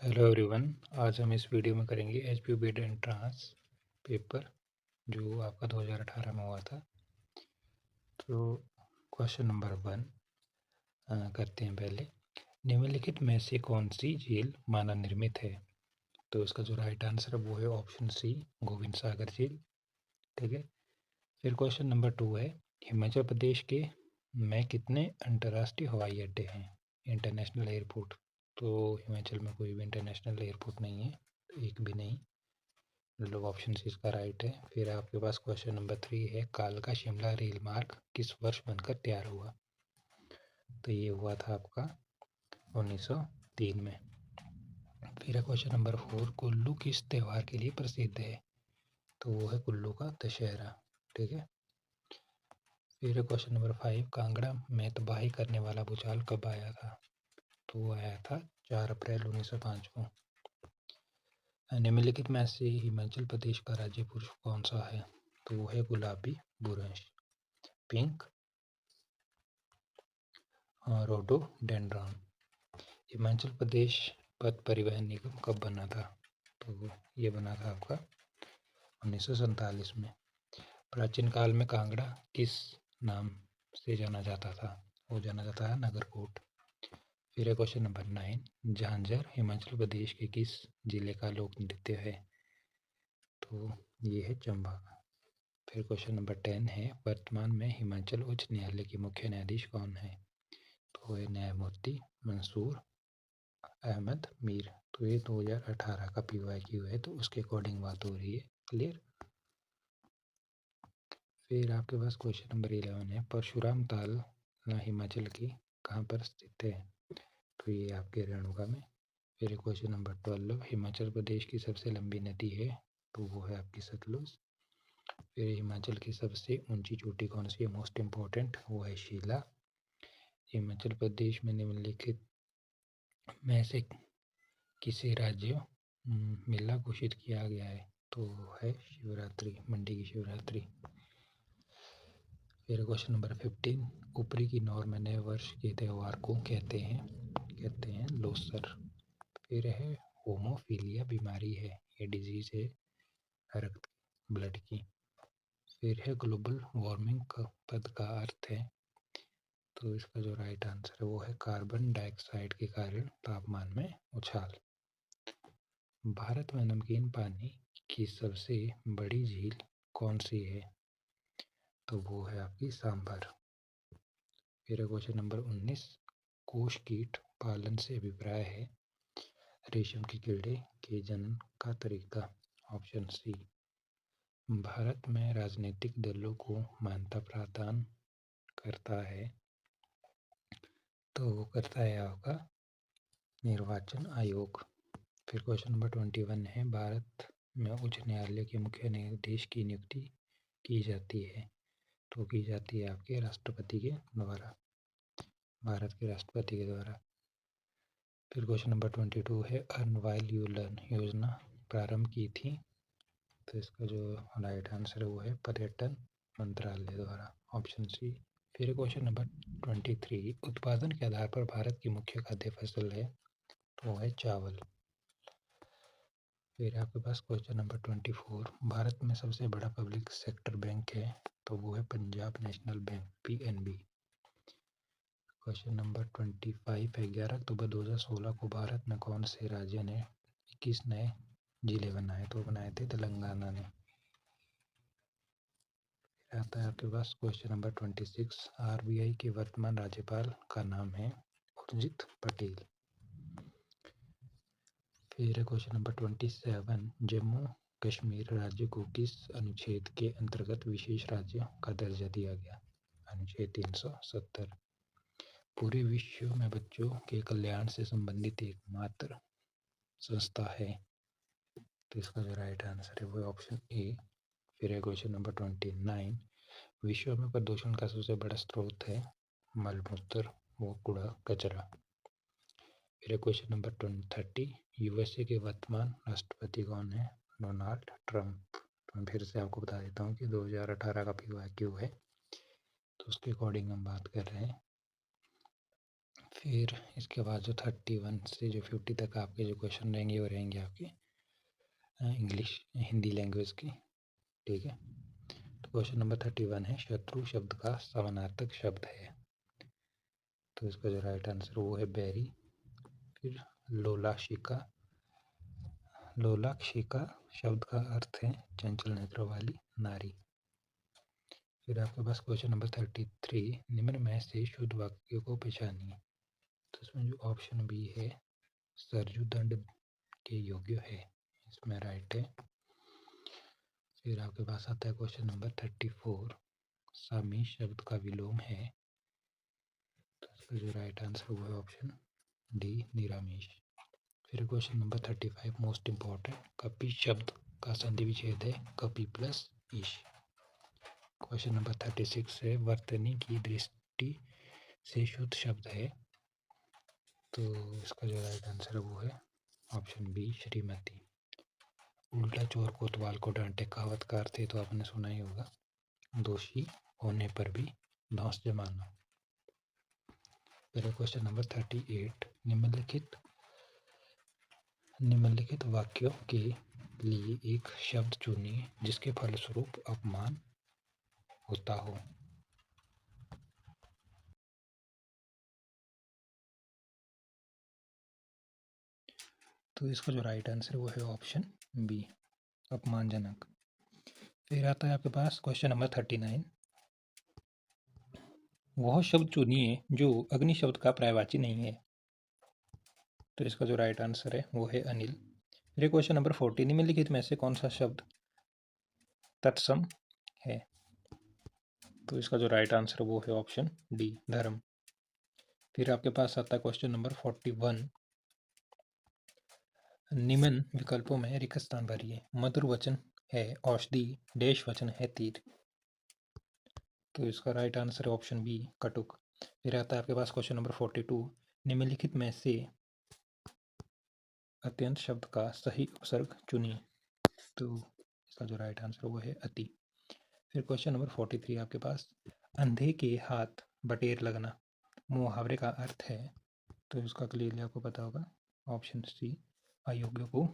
Hello everyone. आज हम इस वीडियो में करेंगे एचपीयू बिड एंट्रांस पेपर जो आपका 2018 में हुआ था। तो क्वेश्चन नंबर 1 करते हैं पहले। निम्नलिखित में से कौन सी झील मानव निर्मित है? तो इसका जो राइट आंसर है वो है ऑप्शन सी, गोविंद सागर झील। ठीक है। फिर क्वेश्चन नंबर 2 है, हिमाचल प्रदेश के में कितने अंतर्राष्ट्रीय हवाई अड्डे हैं, इंटरनेशनल एयरपोर्ट? तो हिमाचल में कोई भी इंटरनेशनल एयरपोर्ट नहीं है, एक भी नहीं, मतलब ऑप्शन सी इसका राइट है। फिर आपके पास क्वेश्चन नंबर 3 है, कालका शिमला रेल मार्ग किस वर्ष बनकर तैयार हुआ? तो ये हुआ था आपका 1903 में। फिर है क्वेश्चन नंबर 4, कुल्लू किस त्यौहार के लिए प्रसिद्ध है? तो वो है कुल्लू का दशहरा। ठीक है। फिर है क्वेश्चन नंबर 5, कांगड़ा में तबाही करने वाला भूचाल कब आया था? तो वो आया था 4 अप्रैल 1905 को। निम्नलिखित में से हिमाचल प्रदेश का राज्य पुष्प कौन सा है? तो वो है गुलाबी बुरंश, पिंक रोडोडेंड्रॉन। हिमाचल प्रदेश पथ परिवहन निगम कब बना था? तो ये बना था आपका 1947 में। प्राचीन काल में कांगड़ा किस नाम से जाना जाता था? वो जाना जाता है नगरकोट। फिर है क्वेश्चन नंबर 9, झांझर हिमाचल प्रदेश के किस जिले का लोक नृत्य है? तो ये है चंबा का। फिर क्वेश्चन नंबर 10 है, वर्तमान में हिमाचल उच्च न्यायालय के मुख्य न्यायाधीश कौन है? तो है न्यायमूर्ति मंसूर अहमद मीर। तो ये 2018 का PYQ है, तो उसके अकॉर्डिंग बात हो रही है। क्लियर। फिर आपके पास क्वेश्चन नंबर 11 है, परशुराम ताल हिमाचल की कहाँ पर स्थित है? तो ये आपके रेणुका में। फिर क्वेश्चन नंबर 12, हिमाचल प्रदेश की सबसे लंबी नदी है? तो वो है आपकी सतलुज। फिर हिमाचल की सबसे ऊंची चोटी कौन सी है? मोस्ट इम्पोर्टेंट, वो है शिला। हिमाचल प्रदेश में निम्नलिखित में से किसे राज्य मेला घोषित किया गया है? तो है शिवरात्रि, मंडी की शिवरात्रि। फिर क्वेश्चन नंबर 15, ऊपरी किन्नौर में नए वर्ष के त्यौहार को कहते हैं लोसर। फिर है होमोफीलिया बीमारी है, ये डिजीज है रक्त ब्लड की। फिर है ग्लोबल वार्मिंग का पद का अर्थ है? तो इसका जो राइट आंसर है वो है कार्बन डाइऑक्साइड के कारण तापमान में उछाल। भारत में नमकीन पानी की सबसे बड़ी झील कौन सी है? तो वो है आपकी सांभर। फिर क्वेश्चन नंबर 19, कोश कीट पालन से अभिप्राय है? रेशम के कीड़े के जनन का तरीका। Option C. भारत में राजनीतिक दलों को मान्यता प्रदान करता है? तो वो करता है आपका निर्वाचन आयोग। फिर क्वेश्चन नंबर 21 है, भारत में उच्च न्यायालय के मुख्य न्यायाधीश की नियुक्ति की जाती है? तो की जाती है आपके राष्ट्रपति के द्वारा, भारत के राष्ट्रपति के द्वारा। फिर क्वेश्चन नंबर 22 है, अर्न व्हाइल यू लर्न योजना प्रारंभ की थी? तो इसका जो राइट आंसर है वो है पर्यटन मंत्रालय द्वारा। Option C. फिर क्वेश्चन नंबर 23, उत्पादन के आधार पर भारत की मुख्य खाद्य फसल है? तो वो है चावल। फिर आपके पास क्वेश्चन नंबर 24, भारत में सबसे बड़ा पब्लिक सेक्टर बैंक है? तो वो है Punjab national bank, PNB। Question number 25 है, 11 अक्टूबर 2016 को भारत में कौन से राज्य ने 21 नए जिले बनाए? तो बनाए थे तेलंगाना ने। आता है आपके पास क्वेश्चन नंबर 26, RBI के वर्तमान राज्यपाल का नाम है उर्जित पटेल। फिर क्वेश्चन नंबर 27, जम्मू कश्मीर राज्य को किस अनुच्छेद के अंतर्गत विशेष राज्य का दर्जा दिया गया? अनुच्छेद 370। पूरे विश्व में बच्चों के कल्याण से संबंधित एकमात्र संस्था है? तो इसका जो राइट आंसर है वो ऑप्शन ए। फिर है क्वेश्चन नंबर 29, विश्व में प्रदूषण का सबसे बड़ा स्रोत है मलमूत्र, वो कूड़ा कचरा। फिर क्वेश्चन नंबर 30, USA के वर्तमान राष्ट्रपति कौन है? Donald Trump. तो मैं फिर से आपको बता देता हूँ कि 2018 का PYQ है, तो उसके अकॉर्डिंग हम बात कर रहे हैं। फिर इसके बाद जो 31 से जो 50 तक आपके जो क्वेश्चन रहेंगे वो रहेंगे आपके इंग्लिश हिंदी लैंग्वेज के, ठीक है। तो क्वेश्चन नंबर 31 है, शत्रु शब्द का समानार्थक शब्द है। तो इसका जो राइट आंसर वो है बैरी। फिर लोलाक्षिका, लोलाक्षिका शब्द का अर्थ है चंचल नेत्र वाली नारी। फिर आपके पास क्वेश्चन नंबर 33, निम्न में से शुद्ध वाक्य को पहचानिए। तो इसमें जो ऑप्शन बी है सरजू दंड के योग्य है, इसमें राइट है। फिर आपके पास आता है क्वेश्चन नंबर 34, सामी शब्द का विलोम है। तो इसका जो राइट आंसर वो है ऑप्शन डी निरामिष। फिर क्वेश्चन नंबर 35 मोस्ट इम्पॉर्टेंट, कपि शब्द का संधि विच्छेद है कपि प्लस ईश। क्वेश्चन नंबर 36 है, वर्तनी की दृष्टि से शुद्ध शब्द है। तो इसका जो राइट आंसर है वो है ऑप्शन बी श्रीमती। उल्टा चोर कोतवाल को डांटे, कहावत का अर्थ है तो आपने सुना ही होगा, दोषी होने पर भी धौंस जमाना। फिर क्वेश्चन नंबर 38, निम्नलिखित वाक्यों के लिए एक शब्द चुनिए जिसके फलस्वरूप अपमान होता हो। तो इसका जो राइट आंसर वो है ऑप्शन बी अपमानजनक। फिर आता है आपके पास क्वेश्चन नंबर 39, वह शब्द चुनिए जो अग्नि शब्द का पर्यायवाची नहीं है। तो इसका जो राइट आंसर है वो है अनिल। फिर क्वेश्चन नंबर 40, निम्नलिखित में से कौन सा शब्द तत्सम है। तो इसका जो राइट आंसर वो है ऑप्शन डी धर्म। फिर आपके पास आता है क्वेश्चन नंबर 41, निम्न विकल्पों में रिक्त स्थान भरिए। मधुर वचन है औषधि, डैश वचन है तीर। तो इसका राइट आंसर है ऑप्शन बी कटुक। फिर आता है आपके पास क्वेश्चन नंबर 42, निम्नलिखित में से अत्यंत शब्द का सही उपसर्ग चुनिए। तो इसका जो राइट आंसर वो है अति। फिर क्वेश्चन नंबर 43 आपके पास, अंधे के हाथ बटेर लगना मुहावरे का अर्थ है। तो इसका क्लियरली आपको पता होगा ऑप्शन सी अयोग्य को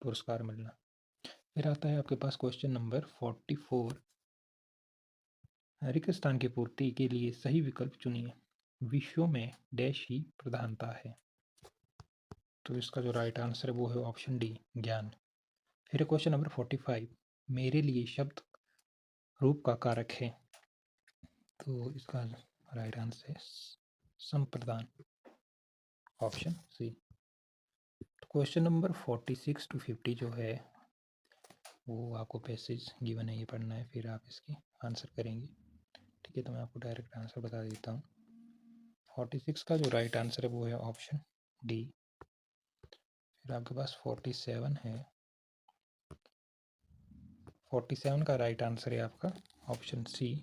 पुरस्कार मिलना। फिर आता है आपके पास क्वेश्चन नंबर 44, रिक्त स्थान की पूर्ति के लिए सही विकल्प चुनिए। विश्व में डैश ही प्रधानता है। तो इसका जो राइट आंसर है वो है ऑप्शन डी ज्ञान। फिर क्वेश्चन नंबर 45, मेरे लिए शब्द रूप का कारक है। तो इसका राइट आंसर है संप्रदान, ऑप्शन सी। तो क्वेश्चन नंबर 46 to 50 जो है वो आपको पैसेज गिवन है, ये पढ़ना है, फिर आप इसकी आंसर करेंगे, ठीक है। तो मैं आपको डायरेक्ट आंसर बता देता हूँ। 46 का जो राइट आंसर है वो है ऑप्शन डी। फिर आपके पास 47 है, 47 का राइट आंसर है आपका ऑप्शन सी।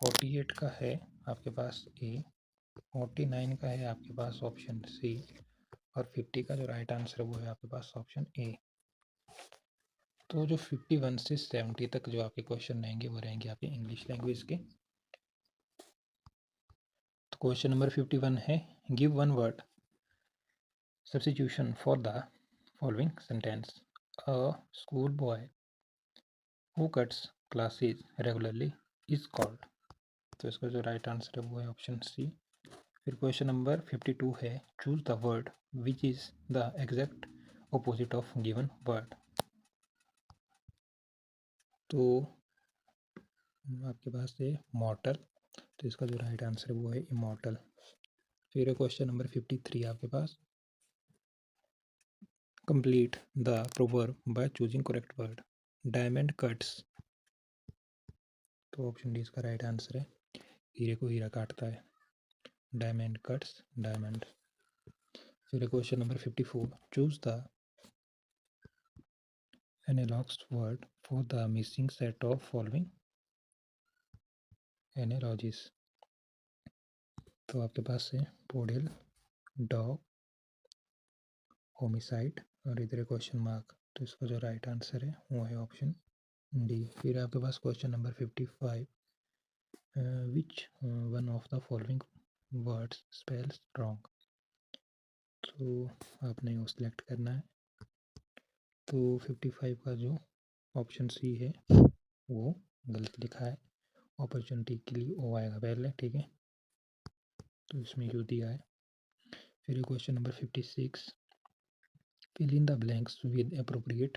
48 का है आपके पास ए, 49 का है आपके पास ऑप्शन सी, और 50 का जो राइट आंसर है वो है आपके पास ऑप्शन ए। तो जो 51 से 70 तक जो आपके क्वेश्चन रहेंगे वो रहेंगे आपके इंग्लिश लैंग्वेज के। तो क्वेश्चन नंबर 51 है, give one word substitution for the following sentence. A school boy who cuts classes regularly is called. तो इसका जो राइट आंसर है वो है ऑप्शन सी। फिर क्वेश्चन नंबर 52 है, choose the word which is the exact opposite of given word. तो आपके पास है मॉर्टल, तो इसका जो राइट आंसर है वो है इमॉर्टल। फिर क्वेश्चन नंबर 53 आपके पास, complete the proverb by choosing correct word. Diamond cuts, तो ऑप्शन डी इसका राइट आंसर है, हीरे को हीरा काटता है, डायमंड कट्स डायमंड। फिर question number 54, choose the analogous word for the missing set of following analogies. तो आपके पास है पोडेल, डॉग, होमिसाइड और इधर क्वेश्चन मार्क। तो इसका जो राइट आंसर है वो है ऑप्शन डी। फिर आपके पास question number 55, which one of the following words spells wrong. तो आपने वो सिलेक्ट करना है। तो 55 का जो ऑप्शन सी है वो गलत लिखा है। अपॉर्चुनिटी के लिए ओ आएगा पहले, ठीक है। तो इसमें जो दिया है। फिर question number 56, fill in the blanks with appropriate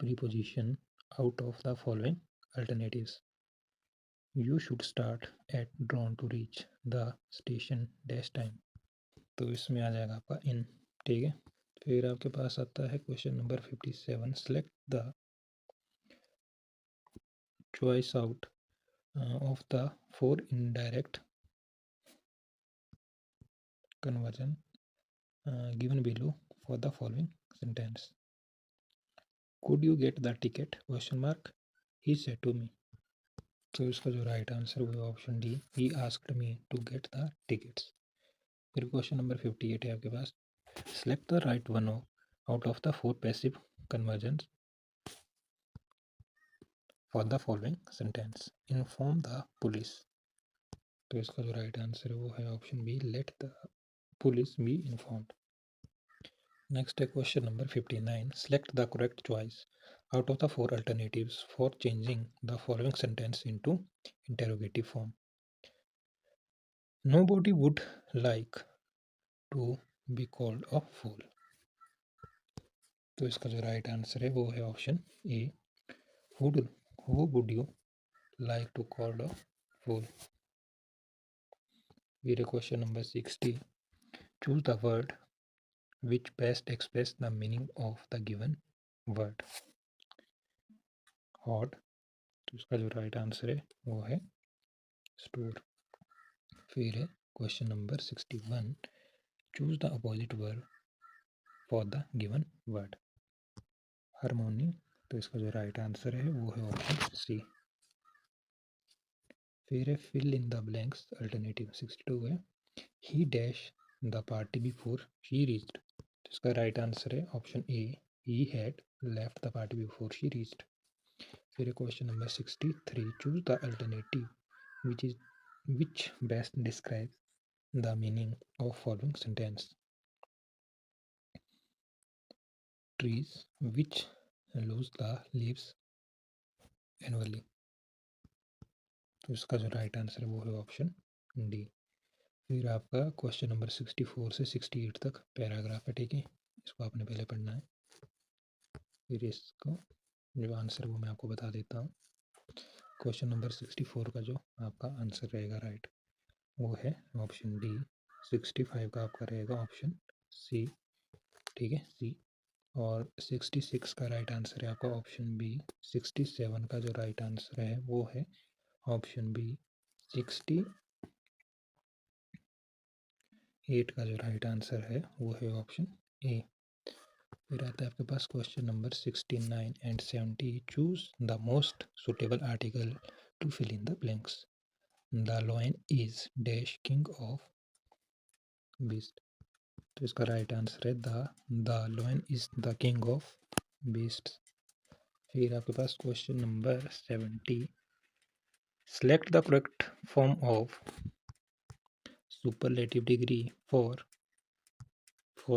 preposition out of the following alternatives. You should start at drawn to reach the station dash time. तो इसमें आ जाएगा आपका इन, ठीक है। फिर आपके पास आता है question number 57, select the choice out of the four indirect conversion given below for the following sentence. Could you get the ticket? Question mark. He said to me. तो इसका जो राइट आंसर वो option D, he asked me to get the tickets. फिर question number 58 है आपके पास, select the right one out of the four passive conversions for the following sentence. Inform the police. तो इसका जो राइट आंसर है वो है option B, let the police be informed. Next है question number 59, select the correct choice out of the four alternatives for changing the following sentence into interrogative form. Nobody would like to be called a fool. तो इसका जो right answer है वो है option A, who would you like to call a fool. फिर question number 60, choose the word which best express the meaning of the given word. Hot. तो इसका जो राइट आंसर है वो है स्टोर। फिर है question number 61, choose the opposite word for the given word. Harmony. तो इसका जो राइट आंसर है वो है ऑप्शन सी। फिर है fill in the blanks alternative. 62 है, he dash the party before she reached. तो इसका राइट आंसर है option A, he had left the party before she reached. फिर question number 63, choose the alternative which best describe the meaning of following sentence. trees which lose the leaves annually। तो इसका जो right answer है वो है option D. फिर आपका question number 64 से 68 तक पैराग्राफ है, ठीक है। इसको आपने पहले पढ़ना है। फिर इसको जो आंसर वो मैं आपको बता देता हूँ। क्वेश्चन नंबर 64 का जो आपका आंसर रहेगा राइट वो है ऑप्शन डी। 65 का आपका रहेगा ऑप्शन सी, ठीक है, सी। और 66 का राइट आंसर है आपका ऑप्शन बी। 67 का जो राइट आंसर है वो है ऑप्शन बी। 68 का जो राइट आंसर है वो है ऑप्शन ए। फिर आता है आपके पास question number 69 and 70, choose the most suitable article to fill in the blanks. The lion is dash king of beast. तो इसका राइट आंसर है the lion is the king of beast. फिर आपके पास question number 70, select the correct form of superlative degree for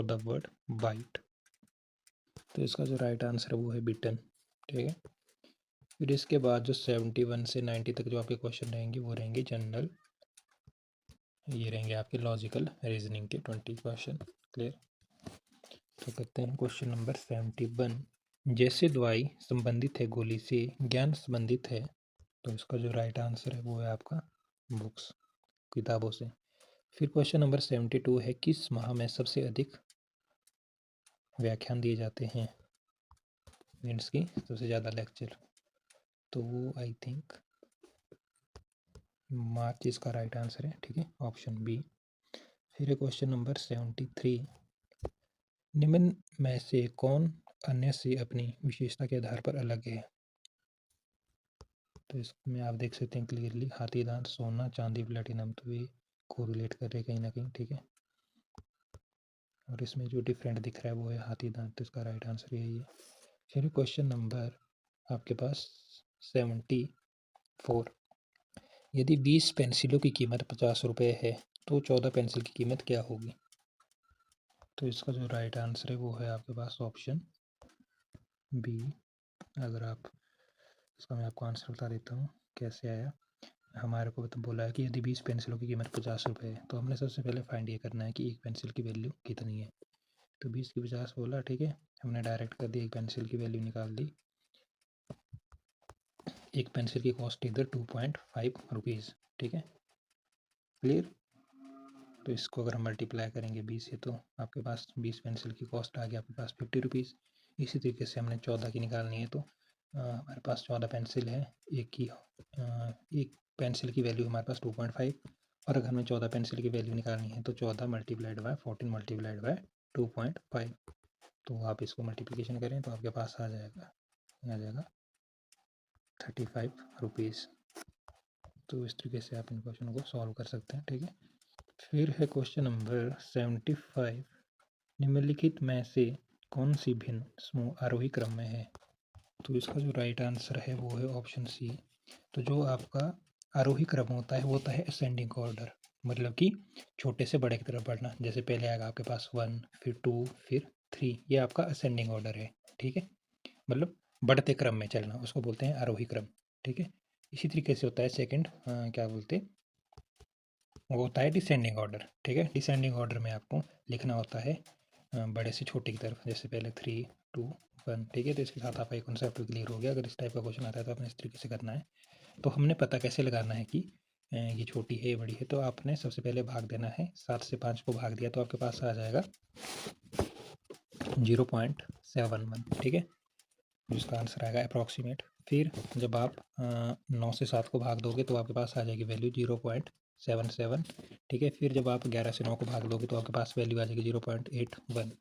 the word bite. तो इसका जो right answer है वो है बिटन, ठीक है। फिर इसके बाद जो 71 से 90 तक जो आपके क्वेश्चन रहेंगे वो रहेंगे जनरल, ये रहेंगे आपके लॉजिकल रीजनिंग के 20 क्वेश्चन। क्लियर। तो करते हैं क्वेश्चन नंबर 71, जैसे दवाई संबंधित है गोली से, ज्ञान संबंधित है। तो इसका जो राइट आंसर है वो है आपका बुक्स, किताबों से। फिर क्वेश्चन नंबर 72 है, किस माह में सबसे अधिक व्याख्यान दिए जाते हैं, मीन्स की सबसे ज़्यादा लेक्चर। तो वो आई थिंक मार्च इसका राइट आंसर है, ठीक है, ऑप्शन बी। फिर क्वेश्चन नंबर 73, निम्न में से कौन अन्य से अपनी विशेषता के आधार पर अलग है। तो इसमें आप देख सकते हैं क्लियरली, हाथी दांत, सोना, चांदी, प्लेटिनम। तो ये कोरिलेट कर रहे कहीं ना कहीं, ठीक है। और इसमें जो डिफरेंट दिख रहा है वो है हाथी दांत। तो इसका राइट आंसर यही है। फिर क्वेश्चन नंबर आपके पास 74, यदि 20 पेंसिलों की कीमत 50 रुपये है तो 14 पेंसिल की कीमत क्या होगी? तो इसका जो राइट आंसर है वो है आपके पास ऑप्शन बी। अगर आप इसका मैं आपको आंसर बता देता हूँ कैसे आया। हमारे को तो बोला है कि यदि 20 पेंसिलों की कीमत 50 रुपये है तो हमने सबसे पहले फाइंड ये करना है कि एक पेंसिल की वैल्यू कितनी है। तो 20 की 50 बोला, ठीक है, हमने डायरेक्ट कर दी, एक पेंसिल की वैल्यू निकाल दी। एक पेंसिल की कॉस्ट इधर 2.5 रुपीज़, ठीक है, क्लियर। तो इसको अगर हम मल्टीप्लाई करेंगे 20 से तो आपके पास 20 पेंसिल की कॉस्ट आ गया आपके पास 50 रुपीज़। इसी तरीके से हमने 14 की निकालनी है तो हमारे पास 14 पेंसिल है, एक पेंसिल की वैल्यू हमारे पास 2.5, और अगर हमें 14 पेंसिल की वैल्यू निकालनी है तो 14 मल्टीप्लाइड बाय 14 मल्टीप्लाइड बाय 2.5। तो आप इसको मल्टीप्लिकेशन करें तो आपके पास आ जाएगा 35 रुपीज़। तो इस तरीके से आप इन क्वेश्चनों को सॉल्व कर सकते हैं, ठीक है। फिर है क्वेश्चन नंबर 75। निम्नलिखित में से कौन सी भिन्न समूह आरोही क्रम में है? तो इसका जो राइट आंसर है वो है ऑप्शन सी। तो जो आपका आरोही क्रम होता है वो होता है असेंडिंग ऑर्डर, मतलब कि छोटे से बड़े की तरफ बढ़ना। जैसे पहले आएगा आपके पास 1, फिर 2, फिर 3, ये आपका असेंडिंग ऑर्डर है, ठीक है, मतलब बढ़ते क्रम में चलना, उसको बोलते हैं आरोही क्रम, ठीक है। इसी तरीके से होता है सेकंड, क्या बोलते हैं, वो होता है डिसेंडिंग ऑर्डर, ठीक है। डिसेंडिंग ऑर्डर में आपको लिखना होता है बड़े से छोटे की तरफ, जैसे पहले 3, 2, 1, ठीक है। तो इसके साथ आपका एक कॉन्सेप्ट क्लियर हो गया। अगर इस टाइप का क्वेश्चन आता है तो आपने इस तरीके से करना है। तो हमने पता कैसे लगाना है कि ये छोटी है ये बड़ी है, तो आपने सबसे पहले भाग देना है, 7 से 5 को भाग दिया तो आपके पास आ जाएगा 0.71, ठीक है, जिसका आंसर आएगा अप्रॉक्सीमेट। फिर जब आप 9 से 7 को भाग दोगे तो आपके पास आ जाएगी वैल्यू 0.77, ठीक है। फिर जब आप 11 से 9 को भाग दोगे तो आपके पास वैल्यू आ जाएगी 0.81।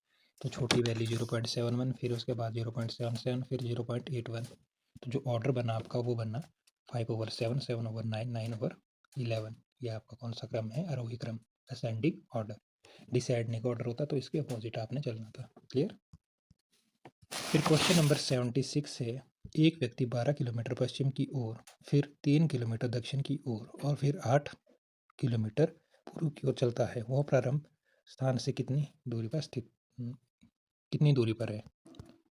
तो छोटी वैल्यू 0.71, फिर उसके बाद 0.77, फिर 0.81। तो जो ऑर्डर बना आपका वो बना 5/7, 7/9, 9/11। ये आपका कौन सा क्रम है? आरोही क्रम, असेंडिंग ऑर्डर। डिसेंडिंग ऑर्डर होता तो इसके अपोजिट आपने चलना था, क्लियर। फिर क्वेश्चन नंबर 76 है। एक व्यक्ति 12 किलोमीटर पश्चिम की ओर, फिर 3 किलोमीटर दक्षिण की ओर और फिर 8 किलोमीटर पूर्व की ओर चलता है। वह प्रारंभ स्थान से कितनी दूरी पर है?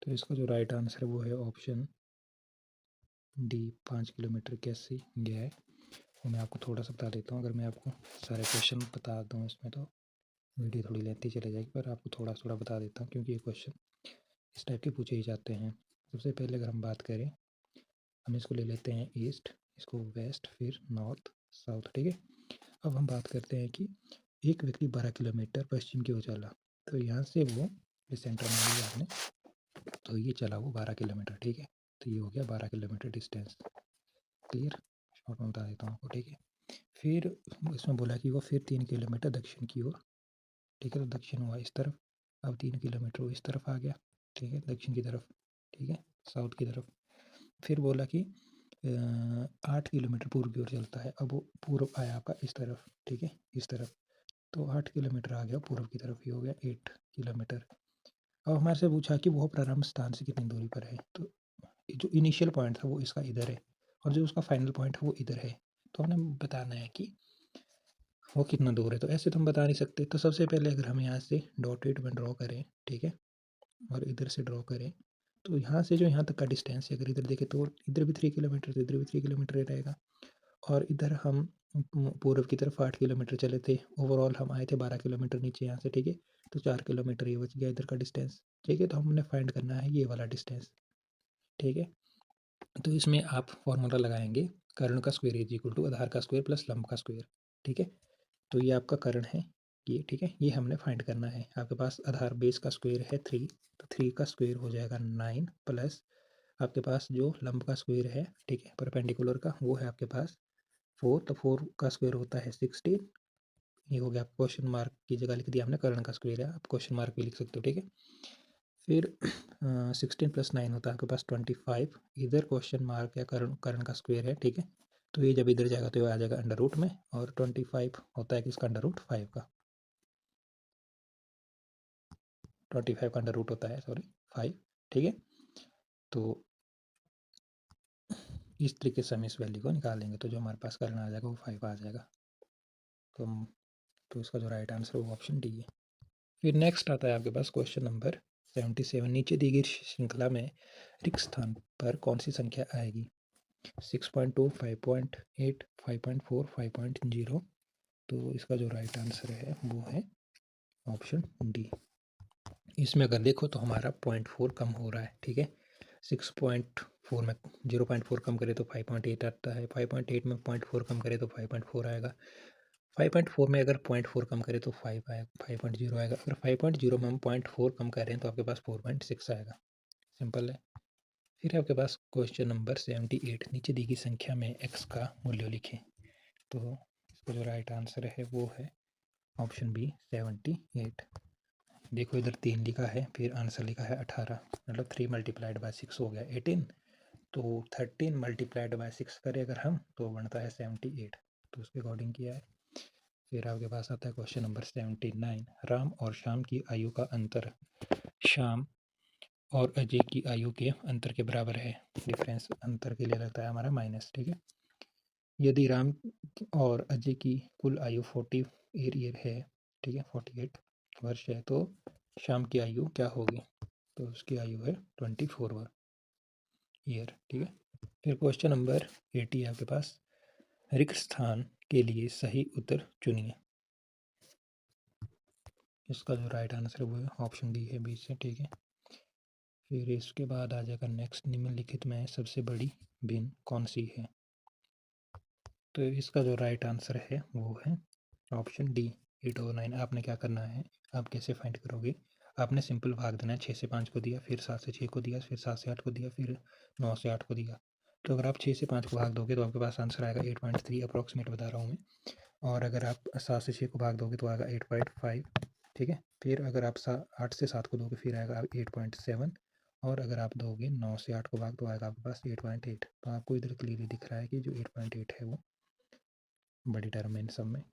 तो इसका जो राइट आंसर है वो है ऑप्शन डी, 5 किलोमीटर। कैसे गया है वो मैं आपको थोड़ा सा बता देता हूँ। अगर मैं आपको सारे क्वेश्चन बता दूँ इसमें तो वीडियो थोड़ी लेंथी चली जाएगी, पर आपको थोड़ा थोड़ा बता देता हूँ क्योंकि ये क्वेश्चन इस टाइप के पूछे ही जाते हैं। सबसे पहले अगर हम बात करें, हम इसको ले लेते हैं ईस्ट, इसको वेस्ट, फिर नॉर्थ, साउथ, ठीक है। अब हम बात करते हैं कि एक व्यक्ति 12 किलोमीटर पश्चिम की ओर चला, तो यहाँ से वो सेंटर में लिया आपने, तो ये चला वो 12 किलोमीटर, ठीक है। तो ये हो गया 12 किलोमीटर डिस्टेंस, क्लियर। शॉर्ट में बता देता हूँ आपको, ठीक है। फिर इसमें बोला कि वो फिर 3 किलोमीटर दक्षिण की ओर, ठीक है। तो दक्षिण हुआ इस तरफ, अब 3 किलोमीटर वो इस तरफ आ गया, ठीक है, दक्षिण की तरफ, ठीक है, साउथ की तरफ। फिर बोला कि 8 किलोमीटर पूर्व की ओर चलता है, अब वो पूर्व आया आपका इस तरफ, ठीक है, इस तरफ। तो 8 किलोमीटर आ गया पूर्व की तरफ, ही हो गया 8 किलोमीटर। अब हमारे से पूछा कि वह प्रारंभ स्थान से कितनी दूरी पर है। तो जो इनिशियल पॉइंट था वो इसका इधर है और जो उसका फाइनल पॉइंट है वो इधर है। तो हमें बताना है कि वो कितना दूर है। तो ऐसे तो हम बता नहीं सकते। तो सबसे पहले अगर हम यहाँ से डॉटेड में ड्रॉ करें, ठीक है, और इधर से ड्रॉ करें, तो यहाँ से जो यहाँ तक का डिस्टेंस है, अगर इधर देखें तो इधर भी 3 किलोमीटर, तो इधर भी 3 किलोमीटर ही रहेगा। और इधर हम पूर्व की तरफ 8 किलोमीटर चले थे, ओवरऑल हम आए थे 12 किलोमीटर नीचे यहाँ से, ठीक है। तो 4 किलोमीटर ये बच गया इधर का डिस्टेंस, ठीक है। तो हमने फाइंड करना है ये वाला डिस्टेंस, ठीक है। तो इसमें आप फॉर्मूला लगाएंगे, कर्ण का स्क्वायर इज इक्वल टू आधार का स्क्वायर प्लस लंब का स्क्वायर, ठीक है। तो ये आपका कर्ण है ये, ठीक है, ये हमने फाइंड करना है। आपके पास आधार बेस का स्क्वायर है 3, तो 3 का स्क्वायर हो जाएगा 9, प्लस आपके पास जो लंब का स्क्वायर है, ठीक है, परपेंडिकुलर का, वो है आपके पास 4, तो 4 का स्क्वायर होता है 16। ये हो गया, आप क्वेश्चन मार्क की जगह लिख दिया हमने, कर्ण का स्क्वायर है, आप क्वेश्चन मार्क भी लिख सकते हो, ठीक है। फिर 16 + 9 होता है आपके पास 25, इधर क्वेश्चन मार्क या कर्ण का स्क्वायर है, ठीक है। तो ये जब इधर जाएगा तो ये आ जाएगा अंडर रूट में, और 25 होता है किसका? अंडर रूट 5 का। 25 का अंडर रूट होता है, सॉरी, 5, ठीक है। तो इस तरीके से हम इस वैल्यू को निकालेंगे, तो जो हमारे पास कर्ण आ जाएगा वो 5 आ जाएगा। तो हम तो इसका जो राइट आंसर है वो ऑप्शन डी है। फिर नेक्स्ट आता है आपके पास क्वेश्चन नंबर 77। नीचे दी गई श्रृंखला में रिक्त स्थान पर कौन सी संख्या आएगी? 6.2, 5.8, 5.4, 5.0। तो इसका जो राइट आंसर है वो है ऑप्शन डी। इसमें अगर देखो तो हमारा 0.4 कम हो रहा है, ठीक है। 6.4 में 0.4 कम करे तो 5.8 आता है, 5.8 में 0.4 कम करे तो 5.4 आएगा, 5.4 में अगर 0.4 कम करे तो 5 आएगा, 5.0 आएगा। अगर 5.0 में हम 0.4 कम करें तो आपके पास 4.6 आएगा। सिंपल है। फिर आपके पास क्वेश्चन नंबर 78। नीचे दी गई संख्या में x का मूल्य लिखें। तो इसका जो राइट आंसर है वो है ऑप्शन बी 78। देखो इधर 3 लिखा है, फिर आंसर लिखा है 18, मतलब 3 मल्टीप्लाइड बाय 6 हो गया 18। तो 13 मल्टीप्लाइड बाय 6 करें अगर हम तो बनता है 78, तो उसके अकॉर्डिंग किया है। फिर आपके पास आता है क्वेश्चन नंबर 79। राम और श्याम की आयु का अंतर श्याम और अजय की आयु के अंतर के बराबर है। डिफरेंस अंतर के लिए लगता है हमारा माइनस, ठीक है। यदि राम और अजय की कुल आयु 48 ईयर है, ठीक है, 48 वर्ष है, तो श्याम की आयु क्या होगी? तो उसकी आयु है 24 ईयर, ठीक है। फिर क्वेश्चन नंबर 80 है आपके पास। रिक्त स्थान के लिए सही उत्तर चुनिए। इसका जो राइट आंसर है वो है ऑप्शन डी है, 20 से, ठीक है। फिर इसके बाद आ जाएगा नेक्स्ट, निम्नलिखित में सबसे बड़ी भिन्न कौन सी है? तो इसका जो राइट आंसर है वो है ऑप्शन डी 8/9। आपने क्या करना है, आप कैसे फाइंड करोगे? आपने सिंपल भाग देना है। 6 से 5 को दिया, फिर 7 से 6 को दिया, फिर 7 से 8 को दिया, फिर 9 से 8 को दिया। तो अगर आप 6 से 5 को भाग दोगे तो आपके पास आंसर आएगा 8.3, अप्रॉक्सीमेट बता रहा हूँ मैं। और अगर आप 7 से 6 को भाग दोगे तो आएगा 8.5, ठीक है। फिर अगर आप 8 से 7 को दोगे फिर आएगा 8.7, और अगर आप दोगे 9 से 8 को भाग तो आएगा आपके पास 8.8। तो आपको इधर क्लियरली दिख रहा है कि जो 8.8 है वो बड़ी टर्म है इन सब में,